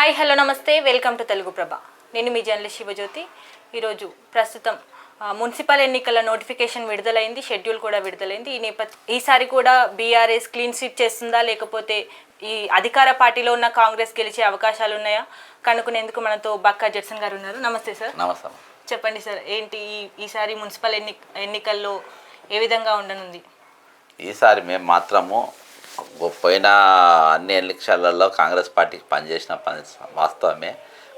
Hi hello నమస్తే welcome to Telugu ప్రభ. నేను మీ journalist Shivajyothi. ఈరోజు ప్రస్తుతం మున్సిపల్ ఎన్నికల నోటిఫికేషన్ విడుదలైంది, షెడ్యూల్ కూడా విడుదలైంది. ఈసారి కూడా బీఆర్ఎస్ క్లీన్ స్వీప్ చేస్తుందా లేకపోతే ఈ అధికార పార్టీలో ఉన్న కాంగ్రెస్ గెలిచే అవకాశాలు ఉన్నాయా కనుక్కునేందుకు మనతో బక్కా జడ్సన్ గారు ఉన్నారు. నమస్తే సార్. నమస్తే. చెప్పండి సార్, ఏంటి ఈసారి మున్సిపల్ ఎన్నికల్లో ఏ విధంగా ఉండనుంది? ఈసారి మేము మాత్రము పోయిన అన్ని ఎన్నికలలో కాంగ్రెస్ పార్టీకి పనిచేసిన పని వాస్తవమే.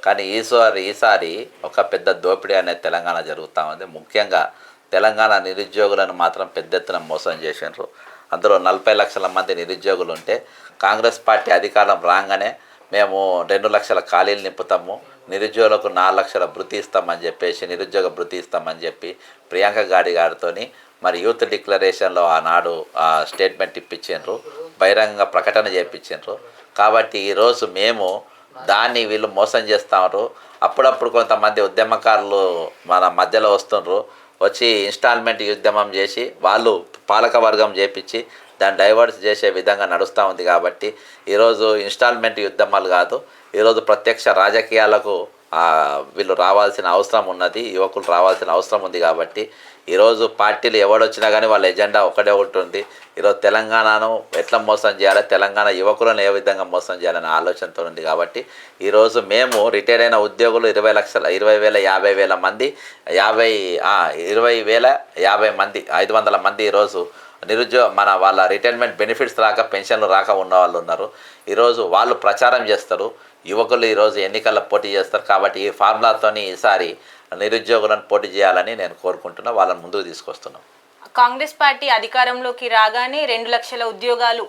కానీ ఈసారి ఒక పెద్ద దోపిడీ అనేది తెలంగాణ జరుగుతూ ఉంది. ముఖ్యంగా తెలంగాణ నిరుద్యోగులను మాత్రం పెద్ద ఎత్తున మోసం చేసినారు. అందులో 40 లక్షల మంది నిరుద్యోగులు ఉంటే కాంగ్రెస్ పార్టీ అధికారం రాగానే మేము 2 లక్షల ఖాళీలు నింపుతాము, నిరుద్యోగులకు 4 లక్షల భృతి ఇస్తామని చెప్పేసి, నిరుద్యోగ భృతి ఇస్తామని చెప్పి ప్రియాంక గారితో మరి యూత్ డిక్లరేషన్లో ఆనాడు స్టేట్మెంట్ ఇప్పించారు, బహిరంగ ప్రకటన చేయించారు. కాబట్టి ఈరోజు మేము దాన్ని వీళ్ళు మోసం చేస్తున్నారు. అప్పుడప్పుడు కొంతమంది ఉద్యమకారులు మన మధ్యలో వస్తుండ్రు, వచ్చి ఇన్స్టాల్మెంట్ ఉద్యమం చేసి వాళ్ళు పాలకవర్గం చేపించి దాన్ని డైవర్ట్ చేసే విధంగా నడుస్తూ ఉంది. కాబట్టి ఈరోజు ఇన్స్టాల్మెంట్ యుద్ధమాలు కాదు, ఈరోజు ప్రత్యక్ష రాజకీయాలకు వీళ్ళు రావాల్సిన అవసరం ఉన్నది, యువకులు రావాల్సిన అవసరం ఉంది. కాబట్టి ఈరోజు పార్టీలు ఎవడొచ్చినా కానీ వాళ్ళ ఎజెండా ఒకటే ఉంటుంది. ఈరోజు తెలంగాణను ఎట్లా మోసం చేయాలి, తెలంగాణ యువకులను ఏ విధంగా మోసం చేయాలనే ఆలోచనతో ఉంది. కాబట్టి ఈరోజు మేము రిటైర్ అయిన ఉద్యోగులు 20,000 50,000 మంది 20,050 మంది 500 మంది ఈరోజు వాళ్ళ రిటైర్మెంట్ బెనిఫిట్స్ రాక, పెన్షన్లు రాక ఉన్న వాళ్ళు ఉన్నారు. ఈరోజు వాళ్ళు ప్రచారం చేస్తారు, యువకులు ఈరోజు ఎన్నికల్లో పోటీ చేస్తారు. కాబట్టి ఈ ఫార్ములాతోని ఈసారి నిరుద్యోగులను పోటీ చేయాలని నేను కోరుకుంటున్నా, వాళ్ళని ముందుకు తీసుకొస్తున్నాం. కాంగ్రెస్ పార్టీ అధికారంలోకి రాగానే 2 లక్షల ఉద్యోగాలు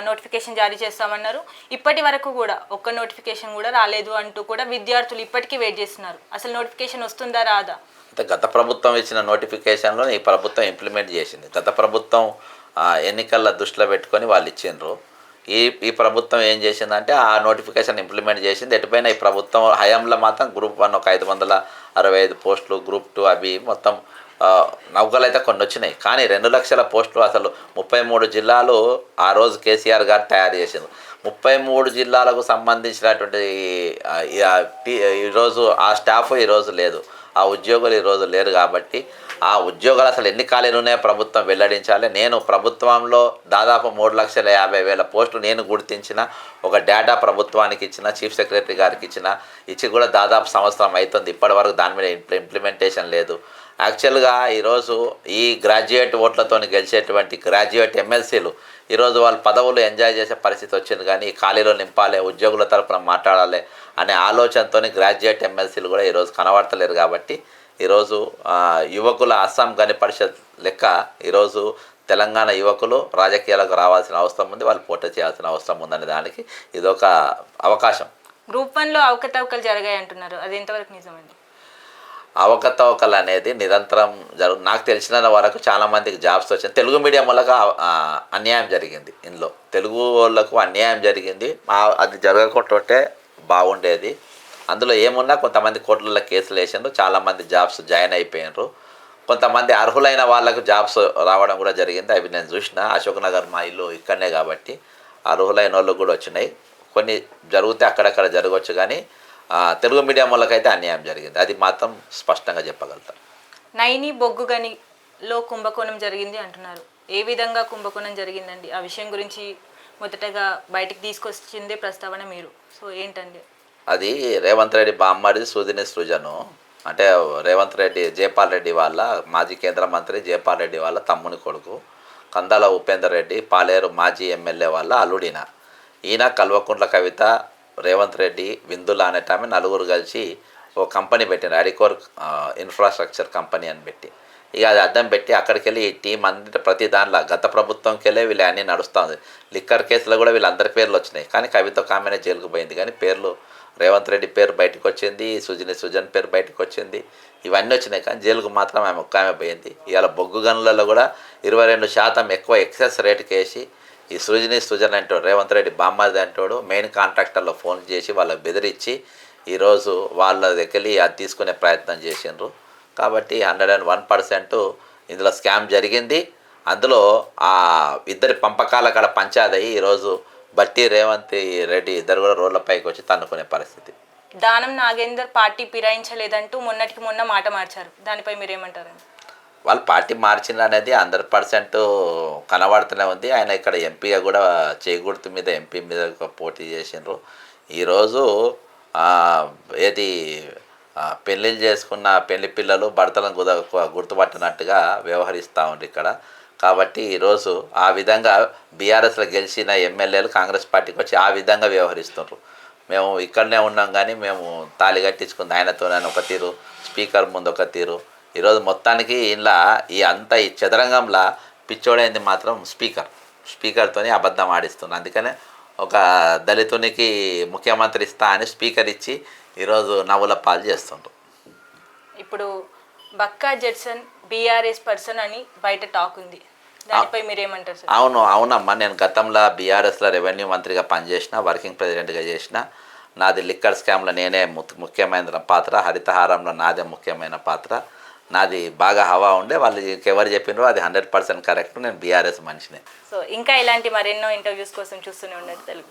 నోటిఫికేషన్ జారీ చేస్తామన్నారు. ఇప్పటి వరకు కూడా ఒక్క నోటిఫికేషన్ కూడా రాలేదు అంటూ కూడా విద్యార్థులు ఇప్పటికీ వెయిట్ చేస్తున్నారు. అసలు నోటిఫికేషన్ వస్తుందా రాదా? అంటే గత ప్రభుత్వం ఇచ్చిన నోటిఫికేషన్లో ఈ ప్రభుత్వం ఇంప్లిమెంట్ చేసింది. గత ప్రభుత్వం ఎన్నికల దృష్టిలో పెట్టుకొని వాళ్ళు ఇచ్చిండ్రు. ఈ ప్రభుత్వం ఏం చేసిందంటే ఆ నోటిఫికేషన్ ఇంప్లిమెంట్ చేసింది. ఎటుపైన ఈ ప్రభుత్వం హయాంలో మాత్రం గ్రూప్ 1 ఒక 565 పోస్టులు, గ్రూప్ 2 అవి మొత్తం నౌకలు అయితే కొన్ని వచ్చినాయి. కానీ 2 లక్షల పోస్టులు అసలు 33 జిల్లాలు ఆ రోజు కేసీఆర్ గారు తయారు చేసింది. 33 జిల్లాలకు సంబంధించినటువంటి ఈరోజు ఆ స్టాఫ్ ఈరోజు లేదు, ఆ ఉద్యోగులు ఈరోజు లేరు. కాబట్టి ఆ ఉద్యోగాలు అసలు ఎన్ని ఖాళీలు ఉన్నాయో ప్రభుత్వం వెల్లడించాలి. నేను ప్రభుత్వంలో దాదాపు 3,50,000 పోస్టులు నేను గుర్తించిన ఒక డేటా ప్రభుత్వానికి ఇచ్చిన, చీఫ్ సెక్రటరీ గారికి ఇచ్చి కూడా దాదాపు సంవత్సరం అవుతుంది. ఇప్పటి వరకు దాని మీద ఇంప్లిమెంటేషన్ లేదు. యాక్చువల్గా ఈరోజు ఈ గ్రాడ్యుయేట్ ఓట్లతో గెలిచేటువంటి గ్రాడ్యుయేట్ ఎమ్మెల్సీలు ఈరోజు వాళ్ళ పదవులు ఎంజాయ్ చేసే పరిస్థితి వచ్చింది. కానీ ఈ ఖాళీలో నింపాలి, ఉద్యోగుల తరపున మాట్లాడాలి అనే ఆలోచనతో గ్రాడ్యుయేట్ ఎమ్మెల్సీలు కూడా ఈరోజు కనబడతలేరు. కాబట్టి ఈరోజు యువకుల అస్సాం గని పరిషత్ లెక్క ఈరోజు తెలంగాణ యువకులు రాజకీయాలకు రావాల్సిన అవసరం ఉంది, వాళ్ళు పోటీ చేయాల్సిన అవసరం ఉందనే దానికి ఇదొక అవకాశం. గ్రూప్ 1లో అవకతవకలు జరిగాయి అంటున్నారు, అది ఎంతవరకు నిజమండి? అవకతవకలు అనేది నిరంతరం నాకు తెలిసిన వరకు చాలామందికి జాబ్స్ వచ్చింది. తెలుగు మీడియం వాళ్ళకు అన్యాయం జరిగింది, ఇందులో తెలుగు వాళ్ళకు అన్యాయం జరిగింది. అది జరగకుంటుంటే బాగుండేది. అందులో ఏమున్నా కొంతమంది కోర్టులలో కేసులు వేసిండ్రు, చాలామంది జాబ్స్ జాయిన్ అయిపోయినారు. కొంతమంది అర్హులైన వాళ్ళకు జాబ్స్ రావడం కూడా జరిగింది. అవి నేను చూసిన. అశోక్ నగర్ మా ఇల్లు ఇక్కడనే కాబట్టి అర్హులైన వాళ్ళకు కూడా వచ్చినాయి. కొన్ని జరిగితే అక్కడక్కడ జరగవచ్చు, కానీ తెలుగు మీడియం వాళ్ళకైతే అన్యాయం జరిగింది, అది మాత్రం స్పష్టంగా చెప్పగలుగుతాం. నైని బొగ్గు గనిలో కుంభకోణం జరిగింది అంటున్నారు. ఏ విధంగా కుంభకోణం జరిగిందండి? ఆ విషయం గురించి మొదటగా బయటికి తీసుకొచ్చిందే ప్రస్తావన మీరు. సో ఏంటండి అది? రేవంత్ రెడ్డి బామ్మడి సుదిని సృజను, అంటే రేవంత్ రెడ్డి జైపాల్ రెడ్డి వాళ్ళ మాజీ కేంద్ర మంత్రి జైపాల్ రెడ్డి వాళ్ళ తమ్ముని కొడుకు, కందాల ఉపేందర్ రెడ్డి పాలేరు మాజీ ఎమ్మెల్యే వాళ్ళ అల్లుడిన. ఈయన కల్వకుంట్ల కవిత, రేవంత్ రెడ్డి, విందుల అనేట ఆమె నలుగురు కలిసి ఓ కంపెనీ పెట్టిన అడికోర్ ఇన్ఫ్రాస్ట్రక్చర్ కంపెనీ అని పెట్టి, ఇక అది అద్దం పెట్టి అక్కడికి వెళ్ళి ఈ టీం అంతా ప్రతి దాంట్లో గత ప్రభుత్వంకి వెళ్ళి వీళ్ళు అన్నీ నడుస్తూ ఉంది. లిక్కర్ కేసులో కూడా వీళ్ళందరి పేర్లు వచ్చినాయి, కానీ కవిత ఒక ఆమెనే జైలుకు పోయింది. కానీ పేర్లు రేవంత్ రెడ్డి పేరు బయటకు వచ్చింది, సుజన్ పేరు బయటకు వచ్చింది, ఇవన్నీ వచ్చినాయి. కానీ జైలుకు మాత్రం ఆమె ఒక్క ఆమె పోయింది. ఇవాళ బొగ్గు గనులలో కూడా 22% ఎక్కువ ఎక్సెస్ రేటుకి వేసి ఈ సుజన్ అంటాడు, రేవంత్ రెడ్డి బామ్మది అంటాడు, మెయిన్ కాంట్రాక్టర్లో ఫోన్ చేసి వాళ్ళకి బెదిరించి ఈరోజు వాళ్ళ దగ్గరికి అది తీసుకునే ప్రయత్నం చేసిండ్రు. కాబట్టి 101% ఇందులో స్కామ్ జరిగింది. అందులో ఆ ఇద్దరి పంపకాల కాడ పంచాదయ్యి ఈరోజు బట్టి రేవంత్ రెడ్డి ఇద్దరు కూడా రోడ్ల పైకి వచ్చి తన్నుకునే పరిస్థితి. దానం నాగేందర్ పార్టీ ఫిరాయించలేదంటూ మొన్నటికి మొన్న మాట మార్చారు. దానిపై మీరేమంటారండి? వాళ్ళు పార్టీ మార్చిండ్రు అనేది 100% కనబడుతూనే ఉంది. ఆయన ఇక్కడ ఎంపీగా కూడా చేకూర్తి మీద ఎంపీ మీద పోటీ చేసిండ్రు. ఈరోజు ఏది పెళ్ళిళ్ళు చేసుకున్న పెళ్లి పిల్లలు భర్తలను గుర్తుపట్టినట్టుగా వ్యవహరిస్తూ ఉండ్రు ఇక్కడ. కాబట్టి ఈరోజు ఆ విధంగా బీఆర్ఎస్లో గెలిచిన ఎమ్మెల్యేలు కాంగ్రెస్ పార్టీకి వచ్చి ఆ విధంగా వ్యవహరిస్తుండ్రు. మేము ఇక్కడనే ఉన్నాం కానీ మేము తాళి కట్టించుకుంది ఆయనతోనే ఒక తీరు, స్పీకర్ ముందు ఒక తీరు. ఈరోజు మొత్తానికి ఇలా ఈ చదరంగంలో పిచ్చోడైంది మాత్రం స్పీకర్తోని అబద్ధం ఆడిస్తున్నారు. అందుకనే ఒక దళితునికి ముఖ్యమంత్రి ఇస్తా అని స్పీకర్ ఇచ్చి ఈరోజు నవ్వుల పాలు చేస్తుండ్రు. ఇప్పుడు బక్కా జడ్సన్ బీఆర్ఎస్ పర్సన్ అని బయట టాక్ ఉంది. దానిపై మీరేమంటారు సార్? అవునమ్మా, నేను గతంలో బీఆర్ఎస్లో రెవెన్యూ మంత్రిగా పనిచేసిన, వర్కింగ్ ప్రెసిడెంట్గా చేసిన. నాది లిక్కర్ స్కామ్లో నేనే ముఖ్యమైన పాత్ర, హరితహారంలో నాదే ముఖ్యమైన పాత్ర. నాది బాగా హవా ఉండే. వాళ్ళు ఎవరు చెప్పినారో అది 100% కరెక్ట్. నేను బీఆర్ఎస్ మనిషిని. సో ఇంకా ఇలాంటి మరెన్నో ఇంటర్వ్యూస్ కోసం చూస్తూనే ఉండండి తెలుగు.